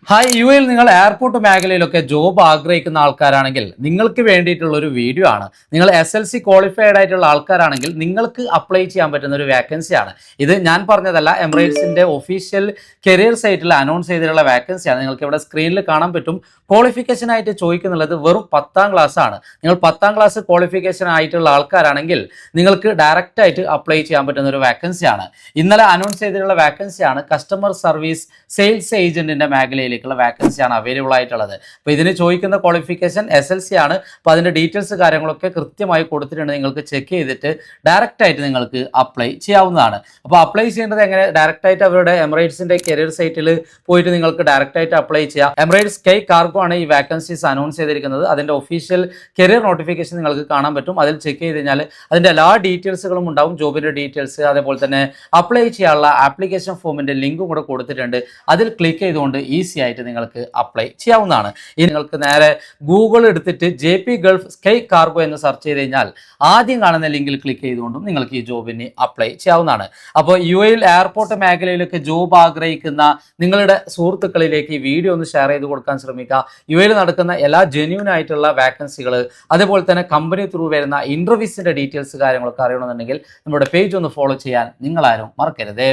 Hi U എയിൽ നിങ്ങൾ airport മേഖലയിലൊക്കെ job ആഗ്രഹിക്കുന്ന ആൾക്കാരാണെങ്കിൽ നിങ്ങൾക്ക് വേണ്ടിയിട്ടുള്ള ഒരു വീഡിയോ ആണ്. നിങ്ങൾ SLC ക്വാളിഫൈഡ് ആയിട്ടുള്ള ആൾക്കാരാണെങ്കിൽ നിങ്ങൾക്ക് അപ്ലൈ ചെയ്യാൻ പറ്റുന്ന ഒരു വേക്കൻസിയാണ് ഇത്. ഞാൻ പറഞ്ഞതല്ല, എമിറേറ്റ്സിന്റെ ഒഫീഷ്യൽ കരിയർ സൈറ്റിൽ അനൗൺസ് ചെയ്തിട്ടുള്ള വേക്കൻസിയാണ്. നിങ്ങൾക്ക് ഇവിടെ സ്ക്രീനിൽ കാണാൻ പറ്റും. ക്വാളിഫിക്കേഷൻ ആയിട്ട് ചോദിക്കുന്നുള്ളത് വെറും 10ാം ക്ലാസ് ആണ്. നിങ്ങൾ 10ാം ക്ലാസ് ക്വാളിഫിക്കേഷൻ ആയിട്ടുള്ള ആൾക്കാരാണെങ്കിൽ നിങ്ങൾക്ക് ഡയറക്റ്റ് ആയിട്ട് അപ്ലൈ ചെയ്യാൻ പറ്റുന്ന ഒരു വേക്കൻസിയാണ്. ഇന്നലെ അനൗൺസ് ചെയ്തിട്ടുള്ള വേക്കൻസിയാണ് കസ്റ്റമർ സർവീസ് സെയിൽസ് ഏജന്റിന്റെ മേഖലയിലേക്കുള്ള വേക്കൻസിയാണ് അവൈലബിൾ ആയിട്ടുള്ളത്. അപ്പോൾ ഇതിന് ചോദിക്കുന്ന ക്വാളിഫിക്കേഷൻ SLC ആണ്. അപ്പോൾ അതിന്റെ ഡീറ്റെയിൽസ് കാര്യങ്ങളൊക്കെ കൃത്യമായി കൊടുത്തിട്ടുണ്ട്. നിങ്ങൾക്ക് ചെക്ക് ചെയ്തിട്ട് ഡയറക്റ്റ് ആയിട്ട് നിങ്ങൾക്ക് അപ്ലൈ ചെയ്യാവുന്നതാണ്. അപ്പോൾ അപ്ലൈ ചെയ്യേണ്ടത് എങ്ങനെ? ഡയറക്റ്റ് ആയിട്ട് അവരുടെ എമിറേറ്റ്സിന്റെ കരിയർ സൈറ്റിൽ പോയിട്ട് നിങ്ങൾക്ക് ഡയറക്റ്റ് ആയിട്ട് അപ്ലൈ ചെയ്യാം. എമിറേറ്റ്സ് സ്കൈ കാർഗോ ആണ് ഈ വേക്കൻസീസ് അനൗൺസ് ചെയ്തിരിക്കുന്നത്. അതിന്റെ ഒഫീഷ്യൽ കരിയർ നോട്ടിഫിക്കേഷൻ നിങ്ങൾക്ക് കാണാൻ പറ്റും. അതിൽ ചെക്ക് ചെയ്ത് കഴിഞ്ഞാൽ അതിന്റെ എല്ലാ ഡീറ്റെയിൽസുകളും ഉണ്ടാവും. ജോബിന്റെ ഡീറ്റെയിൽസ്, അതേപോലെ തന്നെ അപ്ലൈ ചെയ്യാനുള്ള ആപ്ലിക്കേഷൻ ഫോമിന്റെ ലിങ്കും കൂടെ കൊടുത്തിട്ടുണ്ട്. അതിൽ ക്ലിക്ക് ചെയ്തുകൊണ്ട് ഈസി ആയിട്ട് നിങ്ങൾക്ക് അപ്ലൈ ചെയ്യാവുന്നതാണ്. ഇനി നിങ്ങൾക്ക് നേരെ ഗൂഗിൾ എടുത്തിട്ട് JP ഗൾഫ് സ്കൈ കാർഗോ എന്ന് സെർച്ച് ചെയ്ത് കഴിഞ്ഞാൽ ആദ്യം കാണുന്ന ലിങ്കിൽ ക്ലിക്ക് ചെയ്തുകൊണ്ടും നിങ്ങൾക്ക് ഈ ജോബിന് അപ്ലൈ ചെയ്യാവുന്നതാണ്. അപ്പോൾ UAE എയർപോർട്ട് മേഖലയിലൊക്കെ ജോബ് ആഗ്രഹിക്കുന്ന നിങ്ങളുടെ സുഹൃത്തുക്കളിലേക്ക് ഈ വീഡിയോ ഒന്ന് ഷെയർ ചെയ്ത് കൊടുക്കാൻ ശ്രമിക്കുക. UAE നടക്കുന്ന എല്ലാ ജെന്യൂൻ ആയിട്ടുള്ള വാക്കൻസികൾ, അതേപോലെ തന്നെ കമ്പനി ത്രൂ വരുന്ന ഇന്റർവ്യൂസിന്റെ ഡീറ്റെയിൽസ് കാര്യങ്ങളൊക്കെ അറിയണമെന്നുണ്ടെങ്കിൽ നമ്മുടെ പേജ് ഒന്ന് ഫോളോ ചെയ്യാൻ നിങ്ങളാരും മറക്കരുത്.